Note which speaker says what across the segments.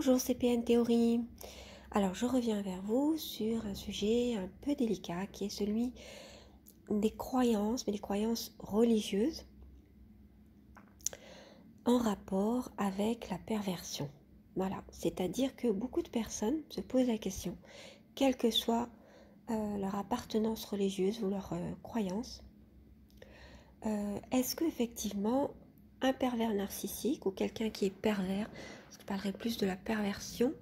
Speaker 1: Bonjour CPN Théorie. Alors je reviens vers vous sur un sujet un peu délicat qui est celui des croyances, mais des croyances religieuses en rapport avec la perversion. Voilà, c'est-à-dire que beaucoup de personnes se posent la question, quelle que soit leur appartenance religieuse ou leur croyance, est-ce qu'effectivement un pervers narcissique ou quelqu'un qui est pervers, je parlerai plus de la perversion,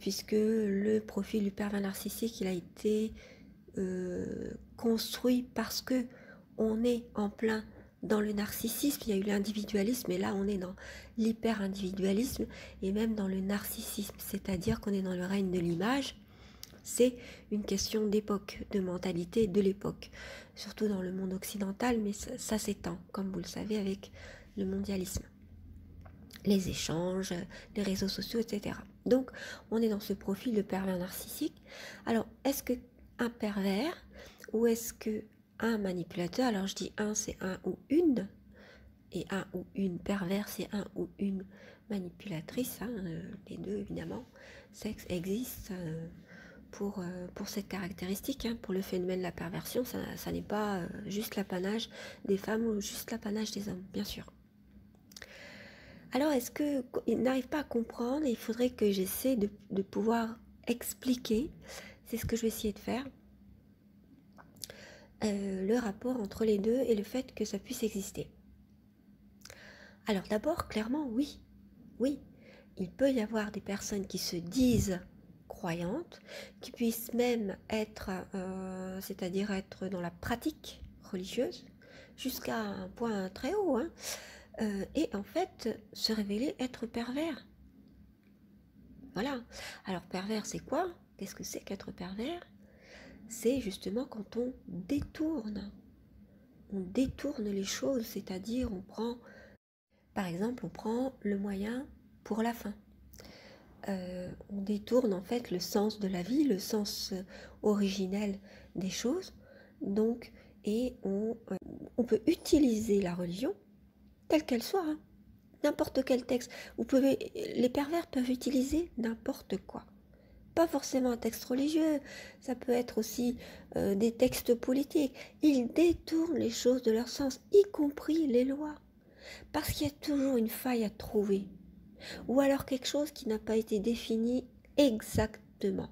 Speaker 1: puisque le profil du pervers narcissique, il a été construit parce que on est en plein dans le narcissisme. Il y a eu l'individualisme, et là on est dans l'hyper-individualisme et même dans le narcissisme, c'est-à-dire qu'on est dans le règne de l'image. C'est une question d'époque, de mentalité de l'époque, surtout dans le monde occidental, mais ça s'étend, comme vous le savez, avec le mondialisme, les échanges, les réseaux sociaux, etc. Donc, on est dans ce profil de pervers narcissique. Alors, est-ce que un pervers ou est-ce que un manipulateur, alors je dis un, c'est un ou une, et un ou une pervers, c'est un ou une manipulatrice, hein, les deux évidemment, sexe existe pour cette caractéristique, hein, pour le phénomène de la perversion, ça n'est pas juste l'apanage des femmes ou juste l'apanage des hommes, bien sûr. Alors, est-ce qu'il n'arrive pas à comprendre? Il faudrait que j'essaie de pouvoir expliquer, c'est ce que je vais essayer de faire, le rapport entre les deux et le fait que ça puisse exister. Alors d'abord, clairement, oui, il peut y avoir des personnes qui se disent croyantes, qui puissent même être, c'est-à-dire être dans la pratique religieuse, jusqu'à un point très haut, hein, et en fait se révéler être pervers. Voilà. Alors pervers, c'est quoi? Qu'est-ce que c'est qu'être pervers? C'est justement quand on détourne les choses, c'est-à-dire on prend, par exemple, on prend le moyen pour la fin. On détourne en fait le sens de la vie, le sens originel des choses, donc, et on peut utiliser la religion telle qu'elle soit, hein, n'importe quel texte. Les pervers peuvent utiliser n'importe quoi. Pas forcément un texte religieux, ça peut être aussi des textes politiques. Ils détournent les choses de leur sens, y compris les lois, parce qu'il y a toujours une faille à trouver, ou alors quelque chose qui n'a pas été défini exactement.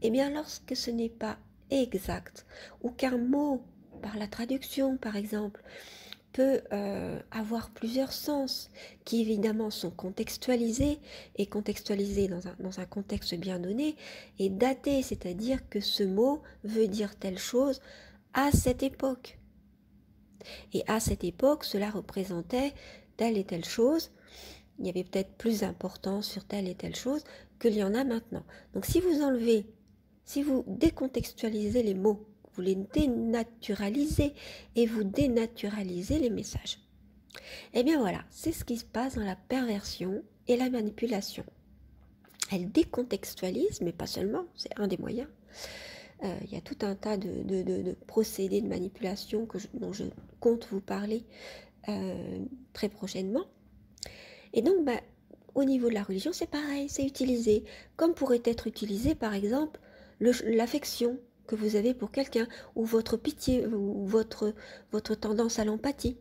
Speaker 1: Et bien lorsque ce n'est pas exact, ou qu'un mot, par la traduction par exemple, peut avoir plusieurs sens qui évidemment sont contextualisés et contextualisés dans un contexte bien donné et datés, c'est-à-dire que ce mot veut dire telle chose à cette époque. Et à cette époque, cela représentait telle et telle chose. Il y avait peut-être plus d'importance sur telle et telle chose qu'il y en a maintenant. Donc si vous enlevez, si vous décontextualisez les mots, vous les dénaturalisez et vous dénaturalisez les messages. Et bien voilà, c'est ce qui se passe dans la perversion et la manipulation. Elle décontextualise, mais pas seulement, c'est un des moyens. Il y a tout un tas de procédés de manipulation dont je compte vous parler très prochainement. Et donc, au niveau de la religion, c'est pareil, c'est utilisé, comme pourrait être utilisé par exemple l'affection que vous avez pour quelqu'un, ou votre pitié, ou votre tendance à l'empathie.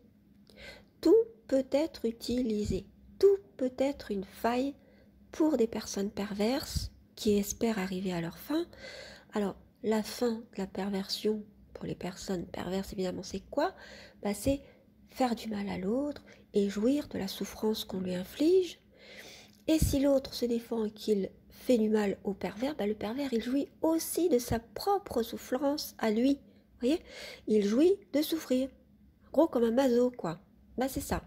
Speaker 1: Tout peut être utilisé, tout peut être une faille pour des personnes perverses qui espèrent arriver à leur fin. Alors, la fin de la perversion pour les personnes perverses, évidemment, c'est quoi? C'est faire du mal à l'autre et jouir de la souffrance qu'on lui inflige. Et si l'autre se défend et qu'il fait du mal au pervers, le pervers, il jouit aussi de sa propre souffrance à lui. Vous voyez? Il jouit de souffrir. Gros comme un maso, quoi. C'est ça.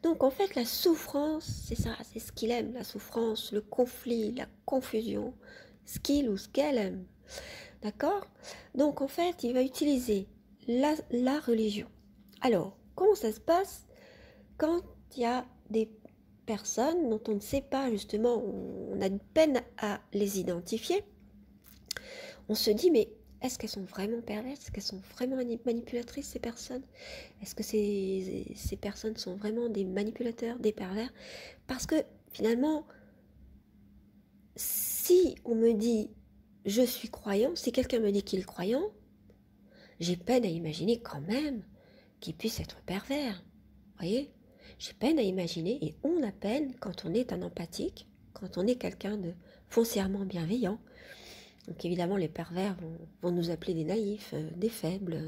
Speaker 1: Donc en fait, la souffrance, c'est ça, c'est ce qu'il aime, la souffrance, le conflit, la confusion, ce qu'il ou ce qu'elle aime. D'accord? Donc en fait, il va utiliser la religion. Alors, comment ça se passe quand il y a des personnes dont on ne sait pas, justement, on a une peine à les identifier? On se dit, mais est-ce qu'elles sont vraiment perverses? Est-ce qu'elles sont vraiment manipulatrices, ces personnes? Est-ce que ces personnes sont vraiment des manipulateurs, des pervers? Parce que finalement, si on me dit je suis croyant, si quelqu'un me dit qu'il est croyant, j'ai peine à imaginer quand même qu'il puisse être pervers. Vous voyez? J'ai peine à imaginer, et on a peine quand on est un empathique, quand on est quelqu'un de foncièrement bienveillant. Donc évidemment, les pervers vont nous appeler des naïfs, des faibles,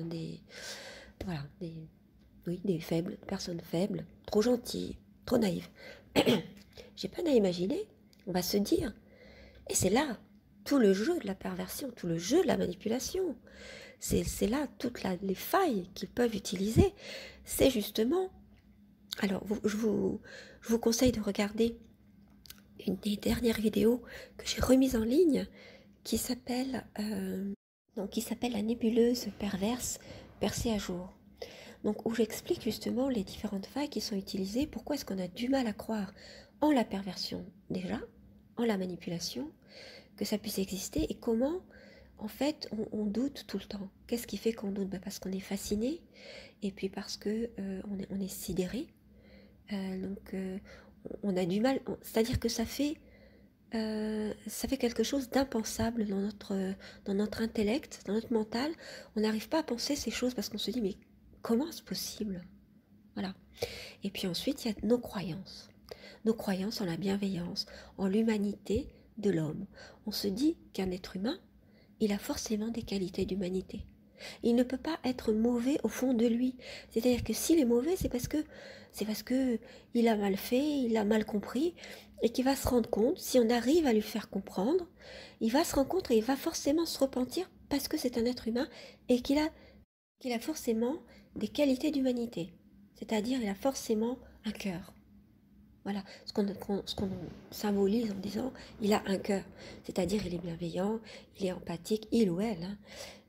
Speaker 1: voilà, des faibles, des personnes faibles, trop gentilles, trop naïves. J'ai peine à imaginer, on va se dire, et c'est là tout le jeu de la perversion, tout le jeu de la manipulation. C'est là toutes les failles qu'ils peuvent utiliser. C'est justement... Alors, je vous conseille de regarder une des dernières vidéos que j'ai remises en ligne qui s'appelle la nébuleuse perverse percée à jour. Donc, où j'explique justement les différentes failles qui sont utilisées, pourquoi est-ce qu'on a du mal à croire en la perversion déjà, en la manipulation, que ça puisse exister, et comment en fait on doute tout le temps. Qu'est-ce qui fait qu'on doute? Parce qu'on est fasciné, et puis parce que on est sidéré. Donc on a du mal, c'est-à-dire que ça fait quelque chose d'impensable dans notre intellect, dans notre mental. On n'arrive pas à penser ces choses parce qu'on se dit mais comment c'est possible? Voilà. Et puis ensuite il y a nos croyances en la bienveillance, en l'humanité de l'homme. On se dit qu'un être humain, il a forcément des qualités d'humanité. Il ne peut pas être mauvais au fond de lui. C'est-à-dire que s'il est mauvais, c'est parce que il a mal fait, il a mal compris, et qu'il va se rendre compte, si on arrive à lui faire comprendre, il va se rendre compte et il va forcément se repentir parce que c'est un être humain et qu'il a forcément des qualités d'humanité. C'est-à-dire il a forcément un cœur. Voilà, ce qu'on symbolise en disant il a un cœur, c'est-à-dire il est bienveillant, il est empathique, il ou elle. Hein.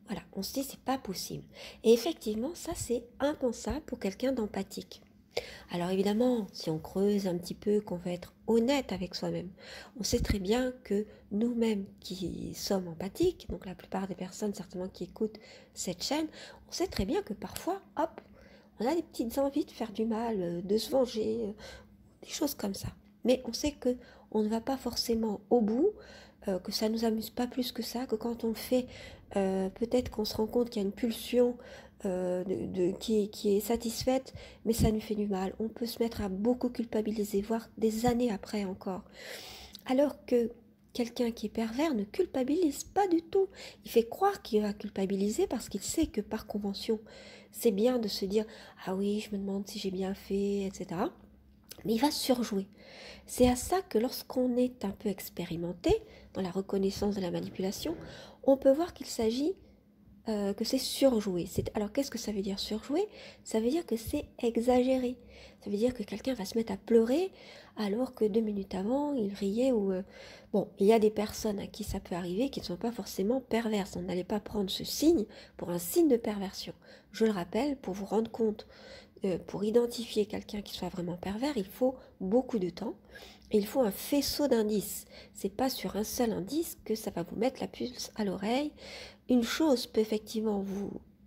Speaker 1: Voilà, on se dit c'est pas possible. Et effectivement, ça c'est impensable pour quelqu'un d'empathique. Alors évidemment, si on creuse un petit peu, qu'on veut être honnête avec soi-même, on sait très bien que nous-mêmes qui sommes empathiques, donc la plupart des personnes certainement qui écoutent cette chaîne, on sait très bien que parfois, hop, on a des petites envies de faire du mal, de se venger, des choses comme ça. Mais on sait que on ne va pas forcément au bout, que ça nous amuse pas plus que ça, que quand on le fait, peut-être qu'on se rend compte qu'il y a une pulsion qui est satisfaite, mais ça nous fait du mal. On peut se mettre à beaucoup culpabiliser, voire des années après encore. Alors que quelqu'un qui est pervers ne culpabilise pas du tout. Il fait croire qu'il va culpabiliser parce qu'il sait que par convention, c'est bien de se dire « Ah oui, je me demande si j'ai bien fait, etc. » Mais il va surjouer. C'est à ça que lorsqu'on est un peu expérimenté dans la reconnaissance de la manipulation, on peut voir qu'il s'agit que c'est surjoué. Alors qu'est-ce que ça veut dire surjoué? Ça veut dire que c'est exagéré. Ça veut dire que quelqu'un va se mettre à pleurer alors que 2 minutes avant, il riait ou... Bon, il y a des personnes à qui ça peut arriver qui ne sont pas forcément perverses. On n'allait pas prendre ce signe pour un signe de perversion. Je le rappelle, pour vous rendre compte, pour identifier quelqu'un qui soit vraiment pervers, il faut beaucoup de temps. Et il faut un faisceau d'indices. C'est pas sur un seul indice que ça va vous mettre la puce à l'oreille. Une chose peut effectivement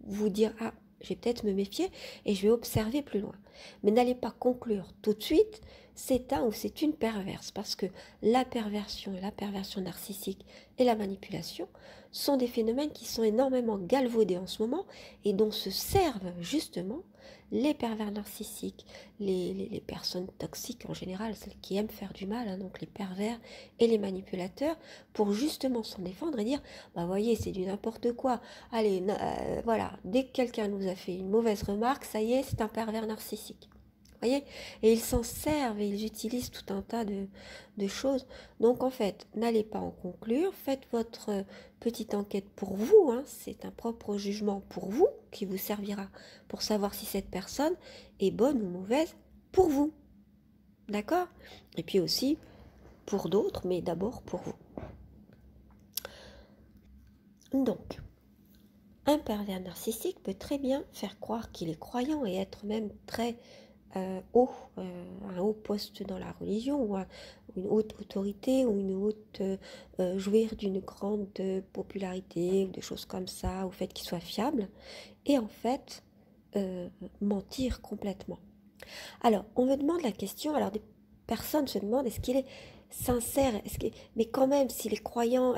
Speaker 1: vous dire « Ah, je vais peut-être me méfier et je vais observer plus loin. » Mais n'allez pas conclure tout de suite c'est un ou c'est une perverse, parce que la perversion et la perversion narcissique et la manipulation sont des phénomènes qui sont énormément galvaudés en ce moment et dont se servent justement les pervers narcissiques, les personnes toxiques en général, celles qui aiment faire du mal, hein, donc les pervers et les manipulateurs, pour justement s'en défendre et dire bah voyez c'est du n'importe quoi, allez voilà, dès que quelqu'un nous a fait une mauvaise remarque, ça y est c'est un pervers narcissique. Voyez, et ils s'en servent et ils utilisent tout un tas de choses. Donc en fait, n'allez pas en conclure, faites votre petite enquête pour vous, hein, c'est un propre jugement pour vous qui vous servira pour savoir si cette personne est bonne ou mauvaise pour vous. D'accord? Et puis aussi pour d'autres, mais d'abord pour vous. Donc, un pervers narcissique peut très bien faire croire qu'il est croyant et être même très un haut poste dans la religion ou une haute autorité ou jouir d'une grande popularité ou des choses comme ça, au fait qu'il soit fiable et en fait mentir complètement. Alors on me demande la question, alors des personnes se demandent est-ce qu'il est sincère, mais quand même, s'il est croyant,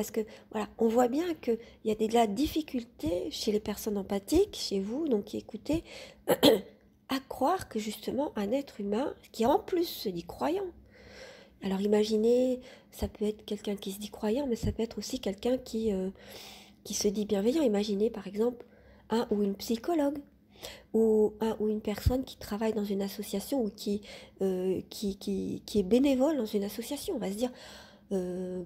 Speaker 1: voilà, on voit bien qu'il y a de la difficulté chez les personnes empathiques, chez vous, donc qui écoutez, à croire que justement un être humain qui en plus se dit croyant. Alors imaginez, ça peut être quelqu'un qui se dit croyant, mais ça peut être aussi quelqu'un qui se dit bienveillant. Imaginez par exemple un ou une psychologue, ou un ou une personne qui travaille dans une association ou qui est bénévole dans une association. On va se dire,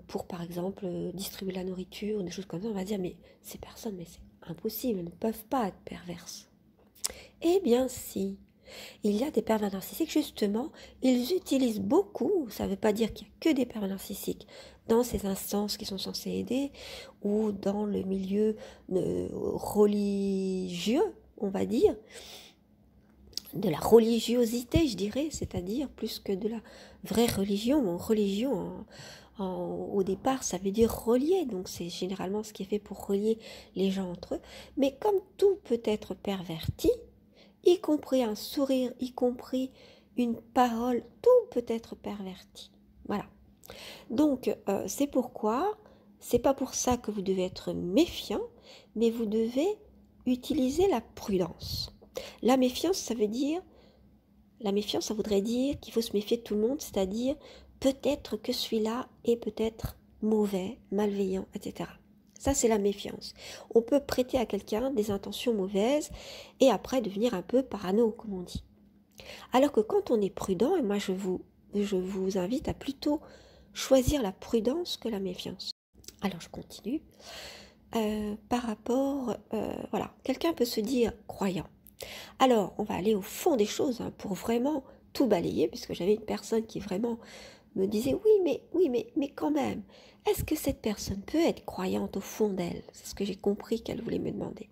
Speaker 1: pour par exemple distribuer la nourriture, des choses comme ça, on va dire, mais ces personnes, mais c'est impossible, elles ne peuvent pas être perverses. Eh bien si, il y a des pervers narcissiques, justement, ils utilisent beaucoup, ça ne veut pas dire qu'il n'y a que des pervers narcissiques, dans ces instances qui sont censées aider, ou dans le milieu religieux, on va dire, de la religiosité, je dirais, c'est-à-dire plus que de la vraie religion. Religion, au départ, ça veut dire relier, donc c'est généralement ce qui est fait pour relier les gens entre eux. Mais comme tout peut être perverti, y compris un sourire, y compris une parole, tout peut être perverti. Voilà. Donc, c'est pourquoi, c'est pas pour ça que vous devez être méfiant, mais vous devez utiliser la prudence. La méfiance, ça voudrait dire qu'il faut se méfier de tout le monde, c'est-à-dire peut-être que celui-là est peut-être mauvais, malveillant, etc. Ça, c'est la méfiance. On peut prêter à quelqu'un des intentions mauvaises et après devenir un peu parano, comme on dit. Alors que quand on est prudent, et moi je vous invite à plutôt choisir la prudence que la méfiance. Alors je continue. Par rapport, voilà, quelqu'un peut se dire croyant. Alors, on va aller au fond des choses pour vraiment tout balayer, puisque j'avais une personne qui vraiment me disait mais quand même, est-ce que cette personne peut être croyante au fond d'elle? C'est ce que j'ai compris qu'elle voulait me demander.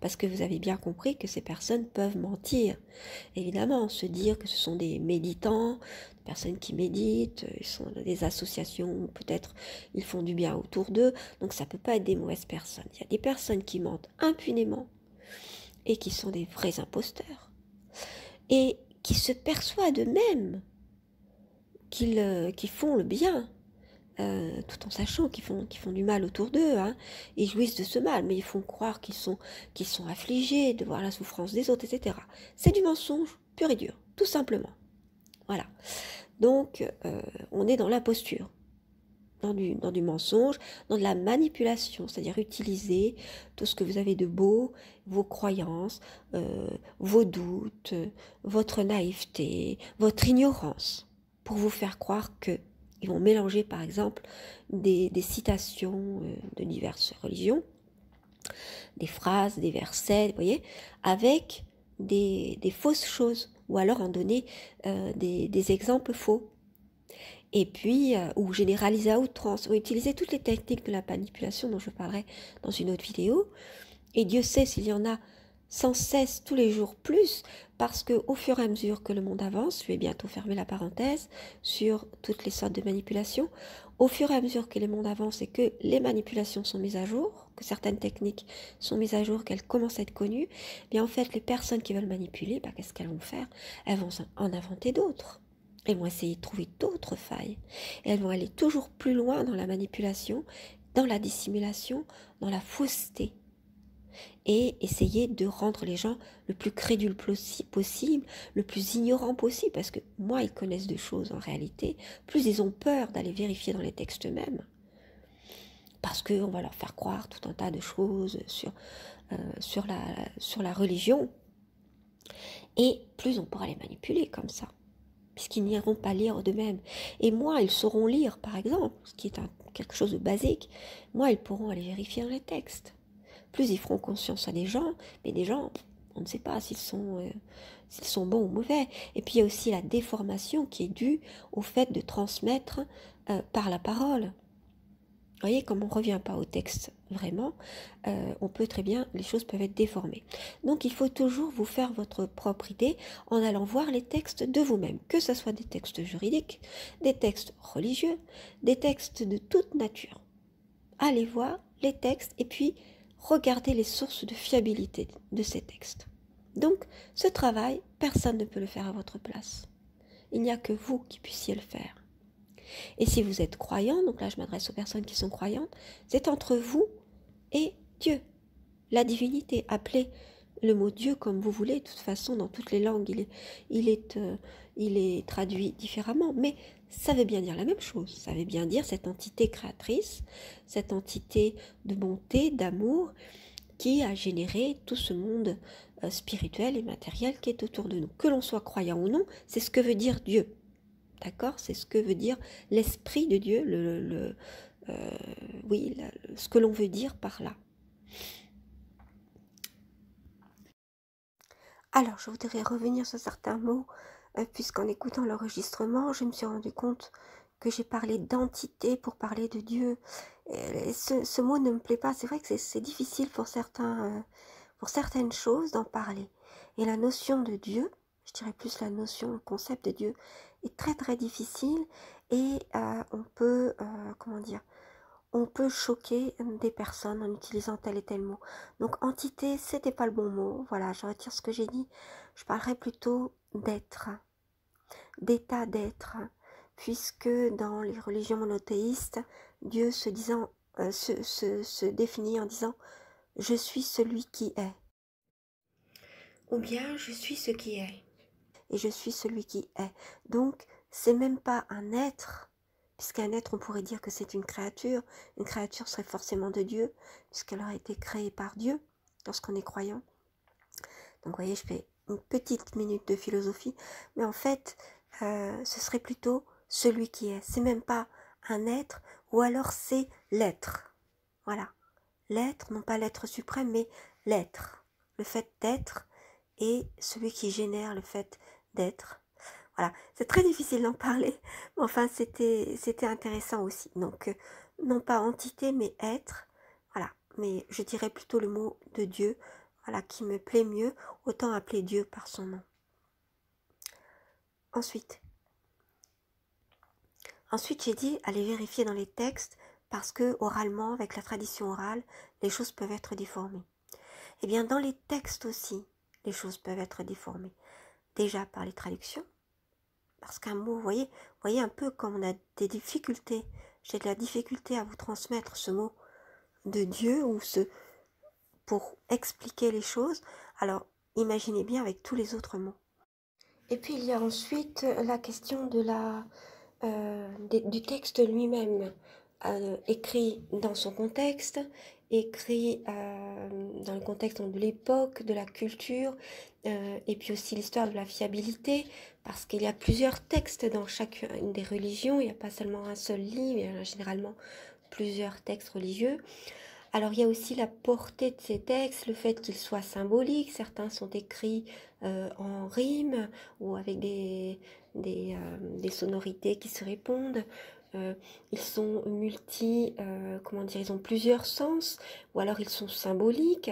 Speaker 1: Parce que vous avez bien compris que ces personnes peuvent mentir. Évidemment, se dire que ce sont des méditants, des personnes qui méditent, ils sont dans des associations, peut-être ils font du bien autour d'eux, donc ça ne peut pas être des mauvaises personnes. Il y a des personnes qui mentent impunément et qui sont des vrais imposteurs et qui se persuadent eux-mêmes qu'ils font le bien, tout en sachant qu'ils font du mal autour d'eux, hein. Ils jouissent de ce mal, mais ils font croire qu'ils sont affligés de voir la souffrance des autres, etc. C'est du mensonge pur et dur, tout simplement. Voilà. Donc, on est dans l'imposture, dans du mensonge, dans de la manipulation, c'est-à-dire utiliser tout ce que vous avez de beau, vos croyances, vos doutes, votre naïveté, votre ignorance, pour vous faire croire que ils vont mélanger par exemple des citations de diverses religions, des phrases, des versets, vous voyez, avec des fausses choses, ou alors en donner des exemples faux. Et puis, ou généraliser à outrance, ou utiliser toutes les techniques de la manipulation dont je parlerai dans une autre vidéo. Et Dieu sait s'il y en a sans cesse, tous les jours plus, parce qu'au fur et à mesure que le monde avance, je vais bientôt fermer la parenthèse sur toutes les sortes de manipulations, au fur et à mesure que le monde avance et que les manipulations sont mises à jour, que certaines techniques sont mises à jour, qu'elles commencent à être connues, bien en fait les personnes qui veulent manipuler, qu'est-ce qu'elles vont faire? Elles vont en inventer d'autres. Elles vont essayer de trouver d'autres failles. Et elles vont aller toujours plus loin dans la manipulation, dans la dissimulation, dans la fausseté. Et essayer de rendre les gens le plus crédules possible, le plus ignorant possible, parce que moins ils connaissent de choses en réalité, plus ils ont peur d'aller vérifier dans les textes eux-mêmes, parce qu'on va leur faire croire tout un tas de choses sur la religion, et plus on pourra les manipuler comme ça, puisqu'ils n'iront pas lire d'eux-mêmes. Et moins ils sauront lire, par exemple, ce qui est quelque chose de basique, moins ils pourront aller vérifier dans les textes. Plus ils feront conscience à des gens, mais des gens, on ne sait pas s'ils sont bons ou mauvais. Et puis il y a aussi la déformation qui est due au fait de transmettre par la parole. Vous voyez, comme on ne revient pas au texte vraiment, on peut très bien, les choses peuvent être déformées. Donc il faut toujours vous faire votre propre idée en allant voir les textes de vous-même, que ce soit des textes juridiques, des textes religieux, des textes de toute nature. Allez voir les textes et puis regardez les sources de fiabilité de ces textes. Donc, ce travail, personne ne peut le faire à votre place. Il n'y a que vous qui puissiez le faire. Et si vous êtes croyant, donc là je m'adresse aux personnes qui sont croyantes, c'est entre vous et Dieu, la divinité. Appelez le mot Dieu comme vous voulez, de toute façon dans toutes les langues il est traduit différemment, mais ça veut bien dire la même chose, ça veut bien dire cette entité créatrice, cette entité de bonté, d'amour, qui a généré tout ce monde spirituel et matériel qui est autour de nous. Que l'on soit croyant ou non, c'est ce que veut dire Dieu. D'accord? C'est ce que veut dire l'esprit de Dieu, oui, ce que l'on veut dire par là. Alors, je voudrais revenir sur certains mots, puisqu'en écoutant l'enregistrement, je me suis rendu compte que j'ai parlé d'entité pour parler de Dieu. Et ce mot ne me plaît pas. C'est vrai que c'est difficile pour certaines choses d'en parler. Et la notion de Dieu, je dirais plus la notion, le concept de Dieu, est très très difficile et on peut, comment dire, on peut choquer des personnes en utilisant tel et tel mot. Donc entité, c'était pas le bon mot. Voilà, je retire ce que j'ai dit. Je parlerai plutôt d'être, d'état d'être, puisque dans les religions monothéistes, Dieu se définit en disant « je suis celui qui est ». Ou bien « je suis ce qui est ». Et je suis celui qui est. Donc, c'est même pas un être, puisqu'un être, on pourrait dire que c'est une créature. Une créature serait forcément de Dieu, puisqu'elle aurait été créée par Dieu, lorsqu'on est croyant. Donc, vous voyez, je fais une petite minute de philosophie, mais en fait, ce serait plutôt celui qui est. C'est même pas un être, ou alors c'est l'être. Voilà. L'être, non pas l'être suprême, mais l'être. Le fait d'être et celui qui génère le fait d'être. Voilà, c'est très difficile d'en parler, mais enfin c'était intéressant aussi. Donc, non pas entité, mais être, voilà. Mais je dirais plutôt le mot de Dieu, voilà, qui me plaît mieux, autant appeler Dieu par son nom. Ensuite j'ai dit, aller vérifier dans les textes, parce que oralement, avec la tradition orale, les choses peuvent être déformées. Eh bien, dans les textes aussi, les choses peuvent être déformées. Déjà par les traductions, parce qu'un mot, vous voyez un peu comme on a des difficultés, j'ai de la difficulté à vous transmettre ce mot de Dieu ou pour expliquer les choses, alors imaginez bien avec tous les autres mots. Et puis il y a ensuite la question de du texte lui-même, écrit dans son contexte, écrit dans le contexte de l'époque, de la culture, et puis aussi l'histoire de la fiabilité, parce qu'il y a plusieurs textes dans chacune des religions, il n'y a pas seulement un seul livre, il y a généralement plusieurs textes religieux. Alors il y a aussi la portée de ces textes, le fait qu'ils soient symboliques, certains sont écrits en rime ou avec des sonorités qui se répondent. Ils sont ils ont plusieurs sens, ou alors ils sont symboliques,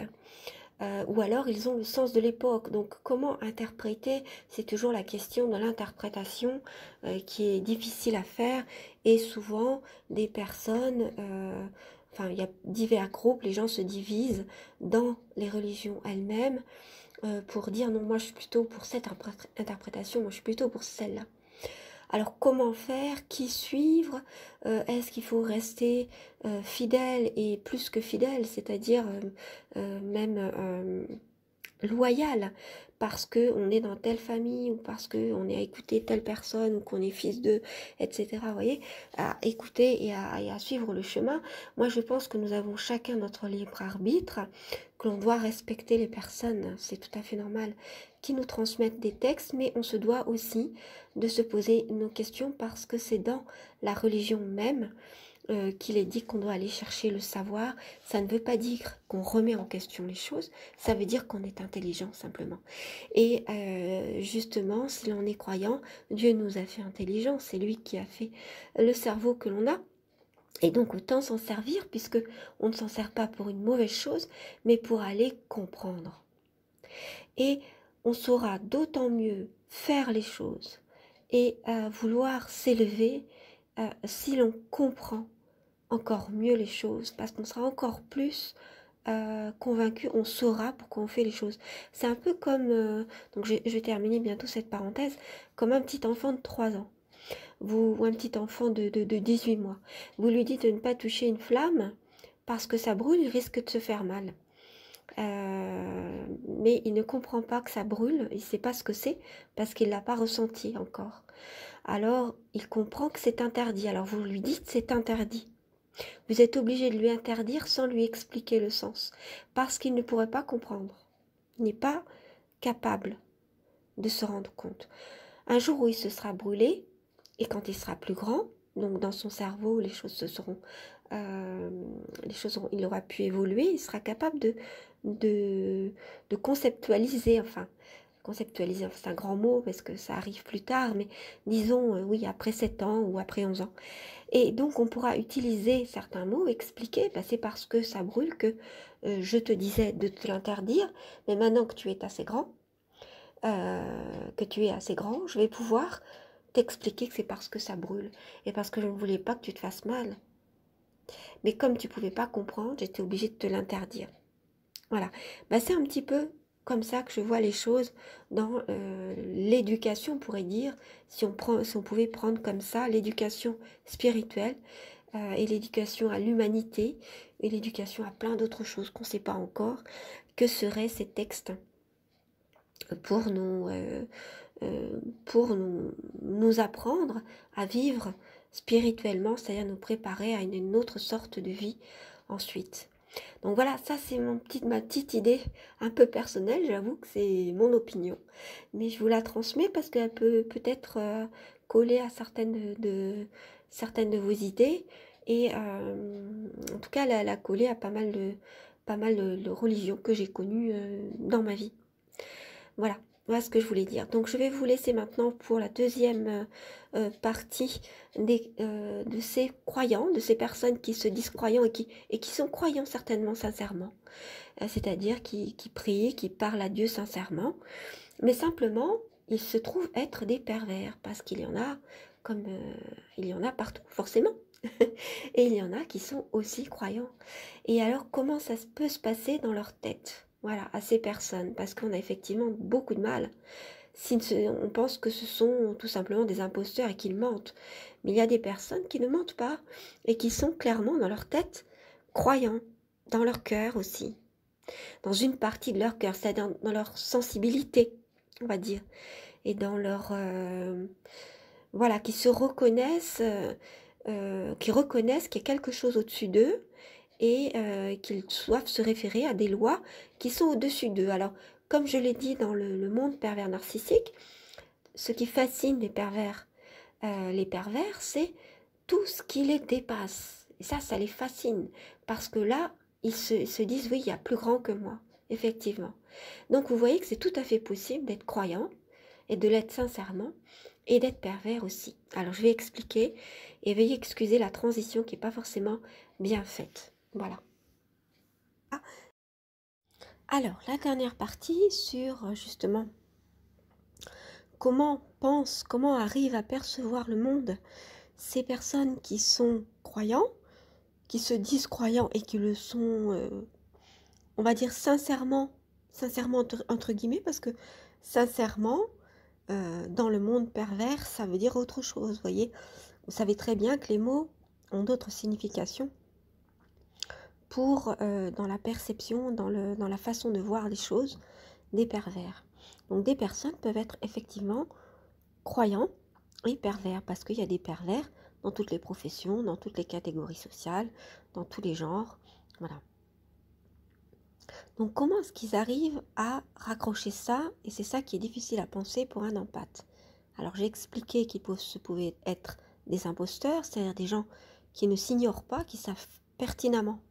Speaker 1: ou alors ils ont le sens de l'époque. Donc comment interpréter, c'est toujours la question de l'interprétation qui est difficile à faire, et souvent des personnes, il y a divers groupes, les gens se divisent dans les religions elles-mêmes pour dire non, moi je suis plutôt pour cette interprétation, moi je suis plutôt pour celle-là. Alors comment faire? Qui suivre? Est-ce qu'il faut rester fidèle et plus que fidèle, c'est-à-dire même loyal parce qu'on est dans telle famille ou parce qu'on est à écouter telle personne ou qu'on est fils d'eux, etc. Vous voyez, à écouter et à suivre le chemin. Moi, je pense que nous avons chacun notre libre arbitre, que l'on doit respecter les personnes, c'est tout à fait normal, qui nous transmettent des textes, mais on se doit aussi de se poser nos questions parce que c'est dans la religion même qu'il est dit qu'on doit aller chercher le savoir. Ça ne veut pas dire qu'on remet en question les choses, ça veut dire qu'on est intelligent simplement. Et justement, si l'on est croyant, Dieu nous a fait intelligents, c'est lui qui a fait le cerveau que l'on a. Et donc autant s'en servir, puisque on ne s'en sert pas pour une mauvaise chose, mais pour aller comprendre. Et on saura d'autant mieux faire les choses et vouloir s'élever si l'on comprend encore mieux les choses, parce qu'on sera encore plus convaincu, on saura pourquoi on fait les choses. C'est un peu comme, donc je vais terminer bientôt cette parenthèse, comme un petit enfant de 3 ans. ou un petit enfant de 18 mois, vous lui dites de ne pas toucher une flamme parce que ça brûle, il risque de se faire mal. Mais il ne comprend pas que ça brûle, il ne sait pas ce que c'est parce qu'il ne l'a pas ressenti encore. Alors, il comprend que c'est interdit. Alors, vous lui dites c'est interdit. Vous êtes obligé de lui interdire sans lui expliquer le sens, parce qu'il ne pourrait pas comprendre. Il n'est pas capable de se rendre compte. Un jour où il se sera brûlé, et quand il sera plus grand, donc dans son cerveau, les choses il aura pu évoluer, il sera capable de conceptualiser, conceptualiser, c'est un grand mot parce que ça arrive plus tard, mais disons, oui, après 7 ans ou après 11 ans. Et donc, on pourra utiliser certains mots, expliquer, bah, c'est parce que ça brûle que je te disais de te l'interdire, mais maintenant que tu es assez grand, je vais pouvoir t'expliquer que c'est parce que ça brûle et parce que je ne voulais pas que tu te fasses mal. Mais comme tu ne pouvais pas comprendre, j'étais obligée de te l'interdire. Voilà, bah, c'est un petit peu comme ça que je vois les choses dans l'éducation, on pourrait dire, si on pouvait prendre comme ça l'éducation spirituelle et l'éducation à l'humanité et l'éducation à plein d'autres choses qu'on ne sait pas encore, que seraient ces textes pour nous apprendre à vivre spirituellement, c'est-à-dire nous préparer à une autre sorte de vie ensuite. Donc voilà, ça c'est ma petite idée un peu personnelle, j'avoue que c'est mon opinion, mais je vous la transmets parce qu'elle peut peut-être coller à certaines de vos idées et en tout cas elle a collé à pas mal de religions que j'ai connues dans ma vie. Voilà. Voilà ce que je voulais dire. Donc je vais vous laisser maintenant pour la deuxième partie de ces croyants, de ces personnes qui se disent croyants et qui sont croyants certainement sincèrement. C'est-à-dire qui prient, qui parlent à Dieu sincèrement. Mais simplement, ils se trouvent être des pervers parce qu'il y en a comme il y en a partout, forcément. Et il y en a qui sont aussi croyants. Et alors comment ça peut se passer dans leur tête? Voilà, à ces personnes, parce qu'on a effectivement beaucoup de mal. Si on pense que ce sont tout simplement des imposteurs et qu'ils mentent. Mais il y a des personnes qui ne mentent pas et qui sont clairement dans leur tête croyants, dans leur cœur aussi, dans une partie de leur cœur, c'est-à-dire dans leur sensibilité, on va dire, et dans leur... voilà, qui se reconnaissent, qui reconnaissent qu'il y a quelque chose au-dessus d'eux et qu'ils doivent se référer à des lois qui sont au-dessus d'eux. Alors, comme je l'ai dit dans le monde pervers narcissique, ce qui fascine les pervers, c'est tout ce qui les dépasse. Et ça les fascine, parce que là, ils se disent, oui, il y a plus grand que moi, effectivement. Donc, vous voyez que c'est tout à fait possible d'être croyant, et de l'être sincèrement, et d'être pervers aussi. Alors, je vais expliquer, et veuillez excuser la transition qui n'est pas forcément bien faite. Voilà. Alors, la dernière partie sur justement comment arrivent à percevoir le monde ces personnes qui sont croyants, qui se disent croyants et qui le sont, on va dire sincèrement entre guillemets, parce que sincèrement, dans le monde pervers, ça veut dire autre chose, vous voyez. Vous savez très bien que les mots ont d'autres significations pour, dans la perception, dans la façon de voir les choses, des pervers. Donc des personnes peuvent être effectivement croyants et pervers, parce qu'il y a des pervers dans toutes les professions, dans toutes les catégories sociales, dans tous les genres, voilà. Donc comment est-ce qu'ils arrivent à raccrocher ça? Et c'est ça qui est difficile à penser pour un empathe. Alors j'ai expliqué qu'ils pouvaient être des imposteurs, c'est-à-dire des gens qui ne s'ignorent pas, qui savent pertinemment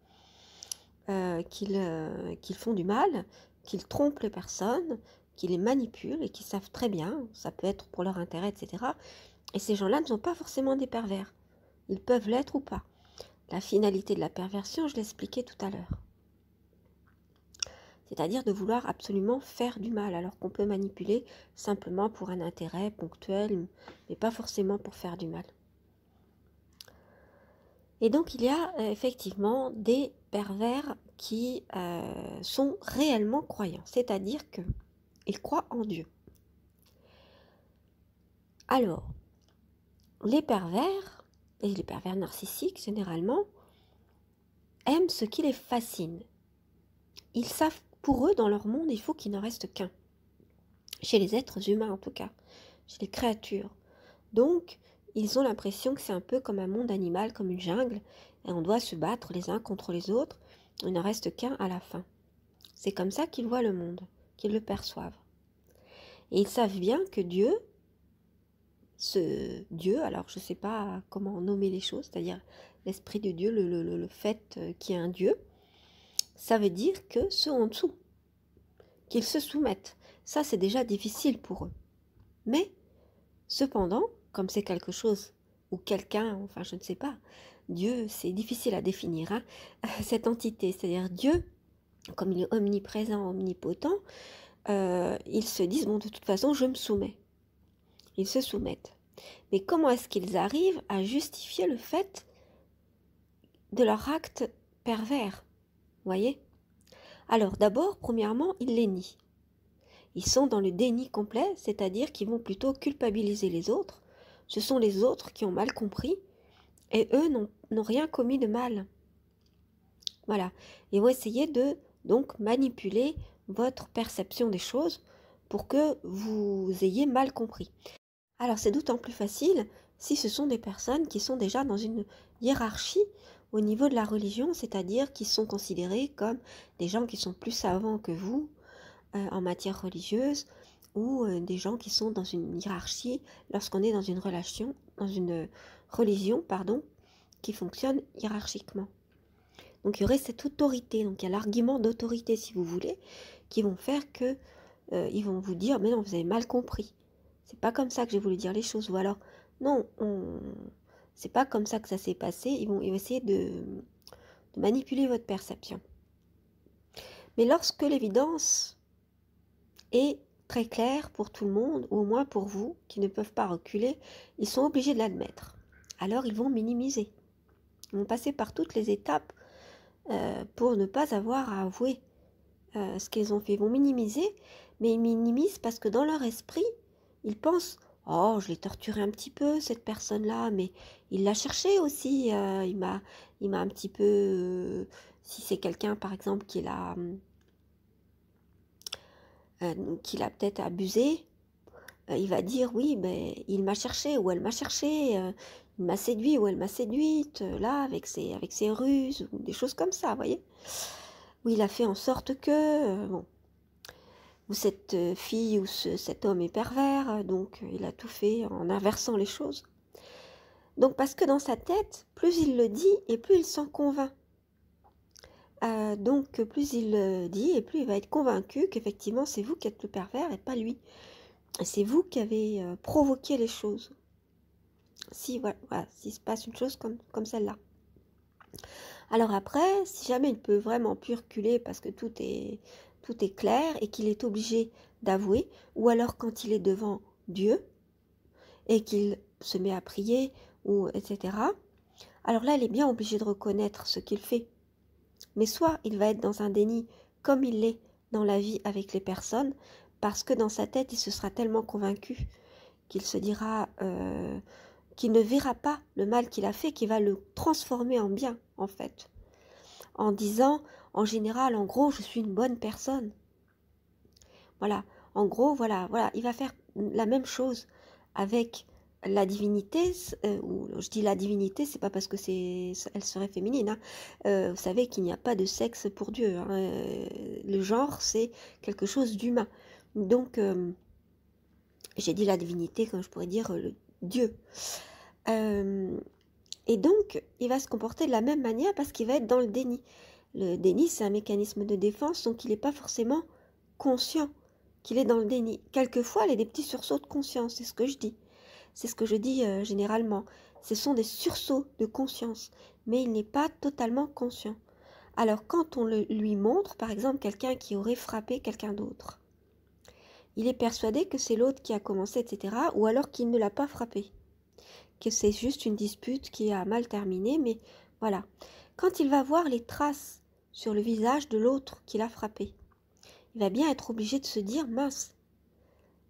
Speaker 1: qu'ils font du mal, qu'ils trompent les personnes, qu'ils les manipulent et qu'ils savent très bien, ça peut être pour leur intérêt, etc. Et ces gens-là ne sont pas forcément des pervers. Ils peuvent l'être ou pas. La finalité de la perversion, je l'expliquais tout à l'heure. C'est-à-dire de vouloir absolument faire du mal, alors qu'on peut manipuler simplement pour un intérêt ponctuel, mais pas forcément pour faire du mal. Et donc il y a effectivement des pervers qui sont réellement croyants, c'est-à-dire qu'ils croient en Dieu. Alors, les pervers, et les pervers narcissiques généralement, aiment ce qui les fascine. Ils savent, pour eux, dans leur monde, il faut qu'il n'en reste qu'un. Chez les êtres humains en tout cas, chez les créatures. Donc, ils ont l'impression que c'est un peu comme un monde animal, comme une jungle, et on doit se battre les uns contre les autres, il n'en reste qu'un à la fin. C'est comme ça qu'ils voient le monde, qu'ils le perçoivent. Et ils savent bien que Dieu, ce Dieu, alors je ne sais pas comment nommer les choses, c'est-à-dire l'esprit de Dieu, le fait qu'il y ait un Dieu, ça veut dire que ceux en dessous, qu'ils se soumettent. Ça, c'est déjà difficile pour eux. Mais, cependant, comme c'est quelque chose ou quelqu'un, enfin je ne sais pas, Dieu, c'est difficile à définir, hein, cette entité, c'est-à-dire Dieu, comme il est omniprésent, omnipotent, ils se disent, bon, de toute façon, je me soumets. Ils se soumettent. Mais comment est-ce qu'ils arrivent à justifier le fait de leur acte pervers? Voyez? Alors, d'abord, premièrement, ils les nient. Ils sont dans le déni complet, c'est-à-dire qu'ils vont plutôt culpabiliser les autres. Ce sont les autres qui ont mal compris et eux n'ont rien commis de mal. Voilà. Ils vont essayer de donc manipuler votre perception des choses pour que vous ayez mal compris. Alors c'est d'autant plus facile si ce sont des personnes qui sont déjà dans une hiérarchie au niveau de la religion, c'est-à-dire qui sont considérés comme des gens qui sont plus savants que vous en matière religieuse, ou des gens qui sont dans une hiérarchie lorsqu'on est dans une relation, dans une religion, pardon, qui fonctionne hiérarchiquement. Donc il y aurait cette autorité, donc il y a l'argument d'autorité si vous voulez, qui vont faire que ils vont vous dire mais non, vous avez mal compris. C'est pas comme ça que j'ai voulu dire les choses, ou alors non, c'est pas comme ça que ça s'est passé. Ils vont essayer de manipuler votre perception. Mais lorsque l'évidence est très claire pour tout le monde, ou au moins pour vous, qui ne peuvent pas reculer, ils sont obligés de l'admettre. Alors ils vont minimiser. Ils vont passer par toutes les étapes pour ne pas avoir à avouer ce qu'ils ont fait. Ils vont minimiser, mais ils minimisent parce que dans leur esprit, ils pensent « Oh, je l'ai torturé un petit peu, cette personne-là, mais il l'a cherché aussi. Il m'a un petit peu... si c'est quelqu'un, par exemple, qui l'a peut-être abusé, il va dire oui, ben, il m'a cherché ou elle m'a cherché, il m'a séduit ou elle m'a séduite, là, avec ses ruses, ou des choses comme ça, vous voyez. Ou il a fait en sorte que, bon, ou cette fille ou cet homme est pervers, donc il a tout fait en inversant les choses. Donc parce que dans sa tête, plus il le dit et plus il s'en convainc. Donc plus il le dit et plus il va être convaincu qu'effectivement c'est vous qui êtes le pervers et pas lui. C'est vous qui avez provoqué les choses. Si voilà, s'il se passe une chose comme celle-là. Alors après, si jamais il peut vraiment plus reculer parce que tout est clair et qu'il est obligé d'avouer, ou alors quand il est devant Dieu et qu'il se met à prier, ou etc., alors là, il est bien obligé de reconnaître ce qu'il fait. Mais soit il va être dans un déni comme il l'est dans la vie avec les personnes, parce que dans sa tête, il se sera tellement convaincu qu'il se dira qu'il ne verra pas le mal qu'il a fait, qu'il va le transformer en bien, en fait. En disant, en général, en gros, je suis une bonne personne. Voilà, en gros, voilà, il va faire la même chose avec la divinité, ou je dis la divinité, c'est pas parce que elle serait féminine, hein. Vous savez qu'il n'y a pas de sexe pour Dieu, hein. Le genre, c'est quelque chose d'humain. Donc, j'ai dit la divinité, comme je pourrais dire le Dieu. Et donc, il va se comporter de la même manière parce qu'il va être dans le déni. Le déni, c'est un mécanisme de défense, donc il n'est pas forcément conscient qu'il est dans le déni. Quelquefois, il y a des petits sursauts de conscience, c'est ce que je dis. C'est ce que je dis généralement. Ce sont des sursauts de conscience, mais il n'est pas totalement conscient. Alors, quand on lui montre, par exemple, quelqu'un qui aurait frappé quelqu'un d'autre, il est persuadé que c'est l'autre qui a commencé, etc., ou alors qu'il ne l'a pas frappé, que c'est juste une dispute qui a mal terminé, mais voilà. Quand il va voir les traces sur le visage de l'autre qui l'a frappé, il va bien être obligé de se dire, mince,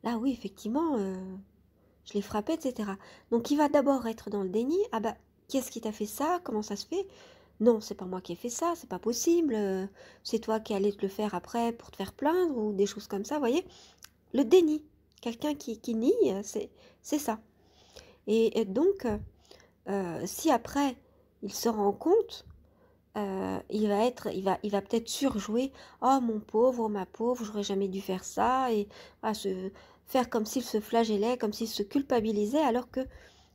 Speaker 1: là oui, effectivement, je l'ai frappé, etc. Donc il va d'abord être dans le déni. Ah bah, qui est-ce qui t'a fait ça? Comment ça se fait? Non, c'est pas moi qui ai fait ça, c'est pas possible. C'est toi qui allais te le faire après pour te faire plaindre ou des choses comme ça, vous voyez? Le déni. Quelqu'un qui nie, c'est ça. Et donc, si après, il se rend compte, il va peut-être surjouer. Oh mon pauvre, oh ma pauvre, j'aurais jamais dû faire ça, et faire comme s'il se flagellait, comme s'il se culpabilisait, alors que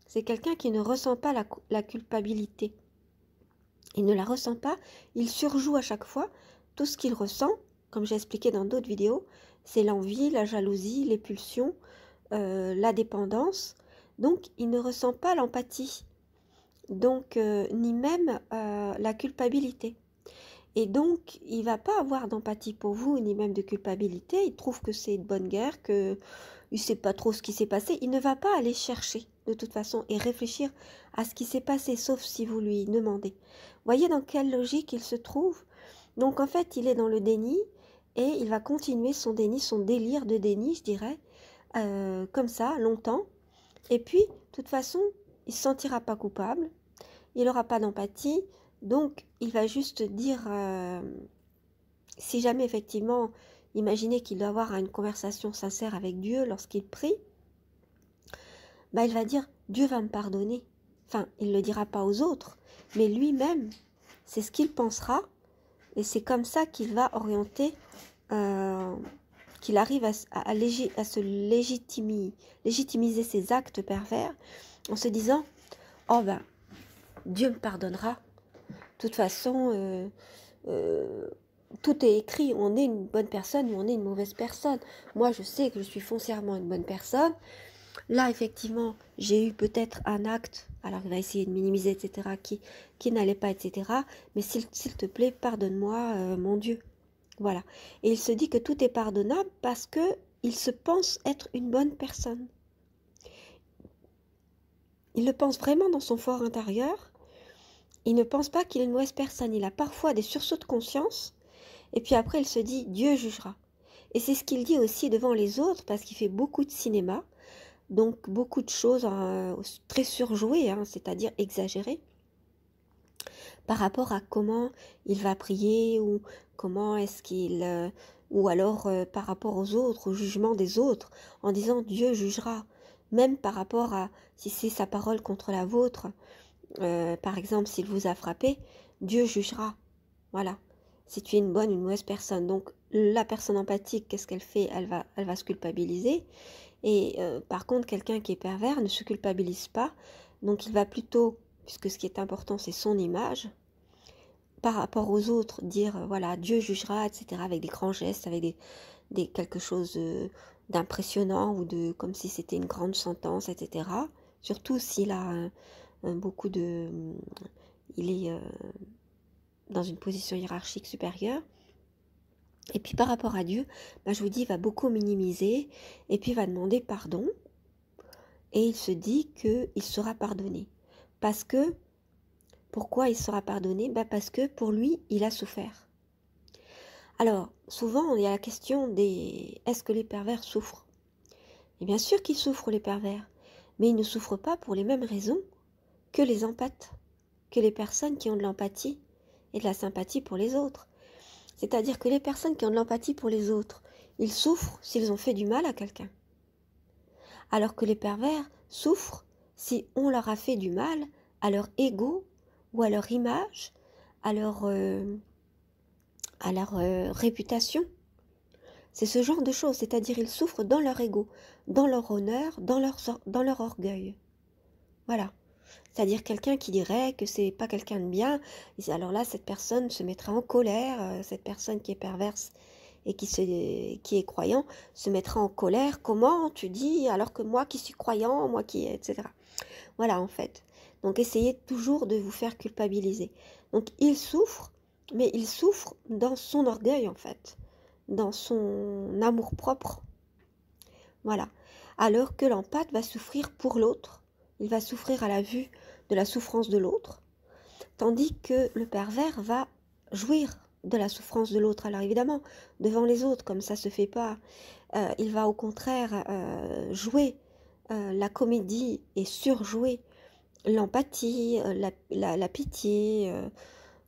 Speaker 1: c'est quelqu'un qui ne ressent pas la culpabilité. Il ne la ressent pas, il surjoue à chaque fois. Tout ce qu'il ressent, comme j'ai expliqué dans d'autres vidéos, c'est l'envie, la jalousie, les pulsions, la dépendance. Donc il ne ressent pas l'empathie, donc ni même la culpabilité. Et donc, il va pas avoir d'empathie pour vous, ni même de culpabilité. Il trouve que c'est une bonne guerre, qu'il ne sait pas trop ce qui s'est passé. Il ne va pas aller chercher, de toute façon, et réfléchir à ce qui s'est passé, sauf si vous lui demandez. Voyez dans quelle logique il se trouve? Donc, en fait, il est dans le déni, et il va continuer son déni, son délire de déni, je dirais, comme ça, longtemps. Et puis, de toute façon, il ne se sentira pas coupable, il n'aura pas d'empathie. Donc, il va juste dire, si jamais effectivement, imaginez qu'il doit avoir une conversation sincère avec Dieu lorsqu'il prie, bah, il va dire, Dieu va me pardonner. Enfin, il ne le dira pas aux autres, mais lui-même, c'est ce qu'il pensera, et c'est comme ça qu'il va orienter, qu'il arrive à se légitimiser ses actes pervers, en se disant, oh ben, Dieu me pardonnera. De toute façon, tout est écrit, on est une bonne personne ou on est une mauvaise personne. Moi, je sais que je suis foncièrement une bonne personne. Là, effectivement, j'ai eu peut-être un acte, alors il va essayer de minimiser, etc., qui n'allait pas, etc. Mais s'il te plaît, pardonne-moi, mon Dieu. Voilà. Et il se dit que tout est pardonnable parce que il se pense être une bonne personne. Il le pense vraiment dans son fort intérieur. Il ne pense pas qu'il est une mauvaise personne. Il a parfois des sursauts de conscience. Et puis après, il se dit, Dieu jugera. Et c'est ce qu'il dit aussi devant les autres, parce qu'il fait beaucoup de cinéma, donc beaucoup de choses très surjouées, c'est-à-dire exagérées, par rapport à comment il va prier, ou comment est-ce qu'il... ou alors par rapport aux autres, au jugement des autres, en disant, Dieu jugera. Même par rapport à, si c'est sa parole contre la vôtre, par exemple, s'il vous a frappé, Dieu jugera. Voilà. Si tu es une bonne ou une mauvaise personne. Donc, la personne empathique, qu'est-ce qu'elle fait? Elle va se culpabiliser. Et par contre, quelqu'un qui est pervers ne se culpabilise pas. Donc, il va plutôt, puisque ce qui est important, c'est son image, par rapport aux autres, dire, voilà, Dieu jugera, etc., avec des grands gestes, avec quelque chose d'impressionnant, ou comme si c'était une grande sentence, etc. Surtout s'il a beaucoup de... il est dans une position hiérarchique supérieure. Et puis par rapport à Dieu, je vous dis, il va beaucoup minimiser, et puis il va demander pardon, et il se dit qu'il sera pardonné. Parce que, pourquoi il sera pardonné? Parce que pour lui, il a souffert. Alors, souvent, il y a la question est-ce que les pervers souffrent? Et bien sûr qu'ils souffrent, les pervers, mais ils ne souffrent pas pour les mêmes raisons que les empathes, que les personnes qui ont de l'empathie et de la sympathie pour les autres. C'est-à-dire que les personnes qui ont de l'empathie pour les autres, ils souffrent s'ils ont fait du mal à quelqu'un. Alors que les pervers souffrent si on leur a fait du mal à leur ego ou à leur image, à leur réputation. C'est ce genre de choses, c'est-à-dire ils souffrent dans leur ego, dans leur honneur, dans leur orgueil. Voilà. C'est-à-dire quelqu'un qui dirait que c'est pas quelqu'un de bien, alors là, cette personne se mettra en colère, cette personne qui est perverse et qui est croyant se mettra en colère. Comment tu dis, alors que moi qui suis croyant, moi qui... etc. Voilà, en fait. Donc, essayez toujours de vous faire culpabiliser. Donc, il souffre, mais il souffre dans son orgueil, en fait, dans son amour-propre. Voilà. Alors que l'empathe va souffrir pour l'autre. Il va souffrir à la vue de la souffrance de l'autre, tandis que le pervers va jouir de la souffrance de l'autre. Alors évidemment, devant les autres, comme ça se fait pas, il va au contraire jouer la comédie est surjouée, l'empathie, la pitié,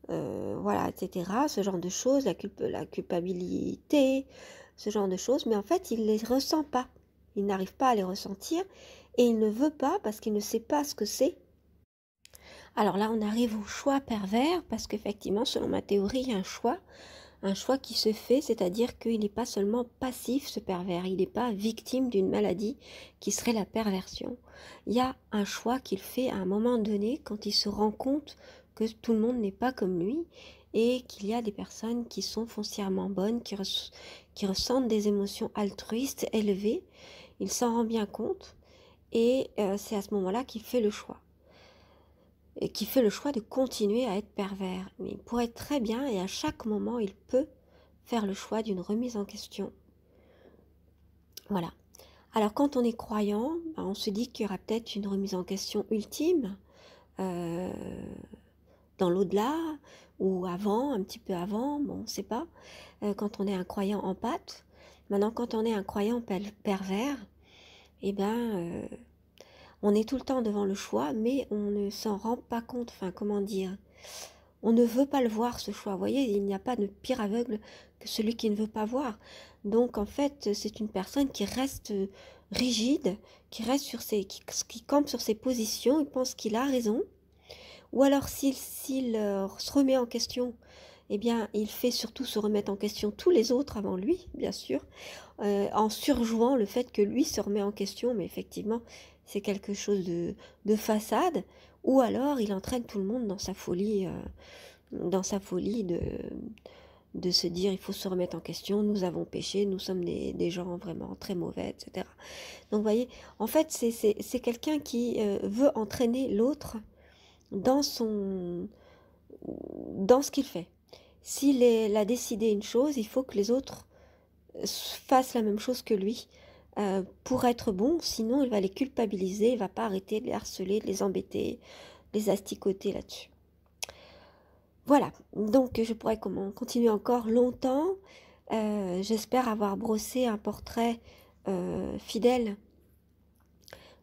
Speaker 1: voilà, etc. Ce genre de choses, la culpabilité, ce genre de choses. Mais en fait, il ne les ressent pas. Il n'arrive pas à les ressentir et il ne veut pas parce qu'il ne sait pas ce que c'est. Alors là, on arrive au choix pervers parce qu'effectivement, selon ma théorie, il y a un choix qui se fait, c'est-à-dire qu'il n'est pas seulement passif, ce pervers, il n'est pas victime d'une maladie qui serait la perversion. Il y a un choix qu'il fait à un moment donné quand il se rend compte que tout le monde n'est pas comme lui et qu'il y a des personnes qui sont foncièrement bonnes, qui ressentent des émotions altruistes élevées. Il s'en rend bien compte et c'est à ce moment-là qu'il fait le choix. Et qui fait le choix de continuer à être pervers. Mais il pourrait être très bien et à chaque moment, il peut faire le choix d'une remise en question. Voilà. Alors quand on est croyant, on se dit qu'il y aura peut-être une remise en question ultime dans l'au-delà ou avant, un petit peu avant, bon, on ne sait pas. Quand on est un croyant en pâte. Maintenant, quand on est un croyant pervers, eh ben, on est tout le temps devant le choix, mais on ne s'en rend pas compte. Enfin, comment dire ? On ne veut pas le voir, ce choix. Vous voyez, il n'y a pas de pire aveugle que celui qui ne veut pas voir. Donc, en fait, c'est une personne qui reste rigide, qui reste qui campe sur ses positions, il pense qu'il a raison. Ou alors, s'il se remet en question, eh bien, il fait surtout se remettre en question tous les autres avant lui, bien sûr, en surjouant le fait que lui se remet en question, mais effectivement, c'est quelque chose de façade, ou alors il entraîne tout le monde dans sa folie de se dire il faut se remettre en question, nous avons péché, nous sommes des gens vraiment très mauvais, etc. Donc vous voyez, en fait, c'est quelqu'un qui veut entraîner l'autre dans dans ce qu'il fait. S'il a décidé une chose, il faut que les autres fassent la même chose que lui pour être bon, sinon il va les culpabiliser, il ne va pas arrêter de les harceler, de les embêter, de les asticoter là-dessus. Voilà, donc je pourrais continuer encore longtemps. J'espère avoir brossé un portrait fidèle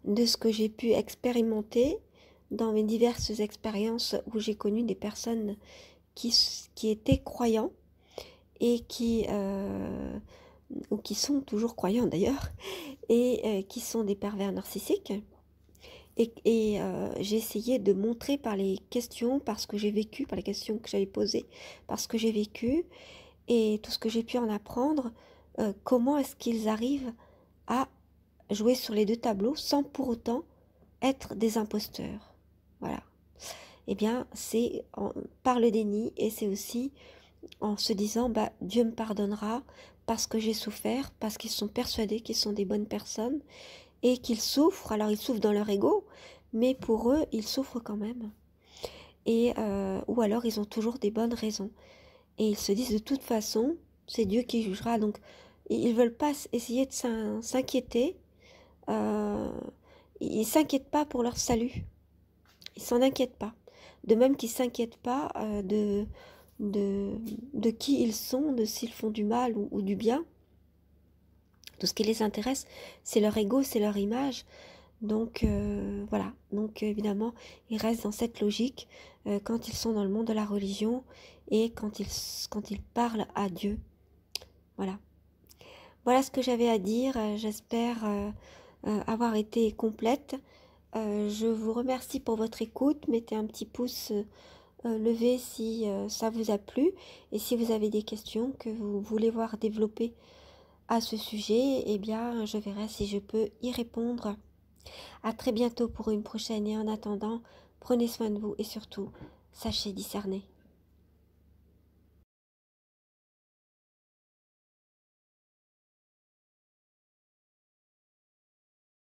Speaker 1: de ce que j'ai pu expérimenter dans mes diverses expériences où j'ai connu des personnes qui étaient croyants et ou qui sont toujours croyants d'ailleurs, et qui sont des pervers narcissiques. Et j'ai essayé de montrer par les questions, par ce que j'ai vécu, par les questions que j'avais posées, par ce que j'ai vécu et tout ce que j'ai pu en apprendre, comment est-ce qu'ils arrivent à jouer sur les deux tableaux sans pour autant être des imposteurs. Voilà. Eh bien, c'est par le déni et c'est aussi en se disant bah, Dieu me pardonnera parce que j'ai souffert, parce qu'ils sont persuadés qu'ils sont des bonnes personnes et qu'ils souffrent. Alors ils souffrent dans leur ego, mais pour eux, ils souffrent quand même. Ou alors ils ont toujours des bonnes raisons. Et ils se disent de toute façon, c'est Dieu qui jugera. Donc ils ne veulent pas essayer de s'inquiéter. Ils ne s'inquiètent pas pour leur salut. Ils s'en inquiètent pas. De même qu'ils ne s'inquiètent pas de qui ils sont, de s'ils font du mal ou du bien. Tout ce qui les intéresse, c'est leur ego, c'est leur image. Donc voilà, donc évidemment, ils restent dans cette logique quand ils sont dans le monde de la religion et quand ils parlent à Dieu. Voilà. Voilà ce que j'avais à dire. J'espère avoir été complète. Je vous remercie pour votre écoute. Mettez un petit pouce levé si ça vous a plu et si vous avez des questions que vous voulez voir développer à ce sujet, eh bien, je verrai si je peux y répondre. À très bientôt pour une prochaine et en attendant, prenez soin de vous et surtout, sachez discerner.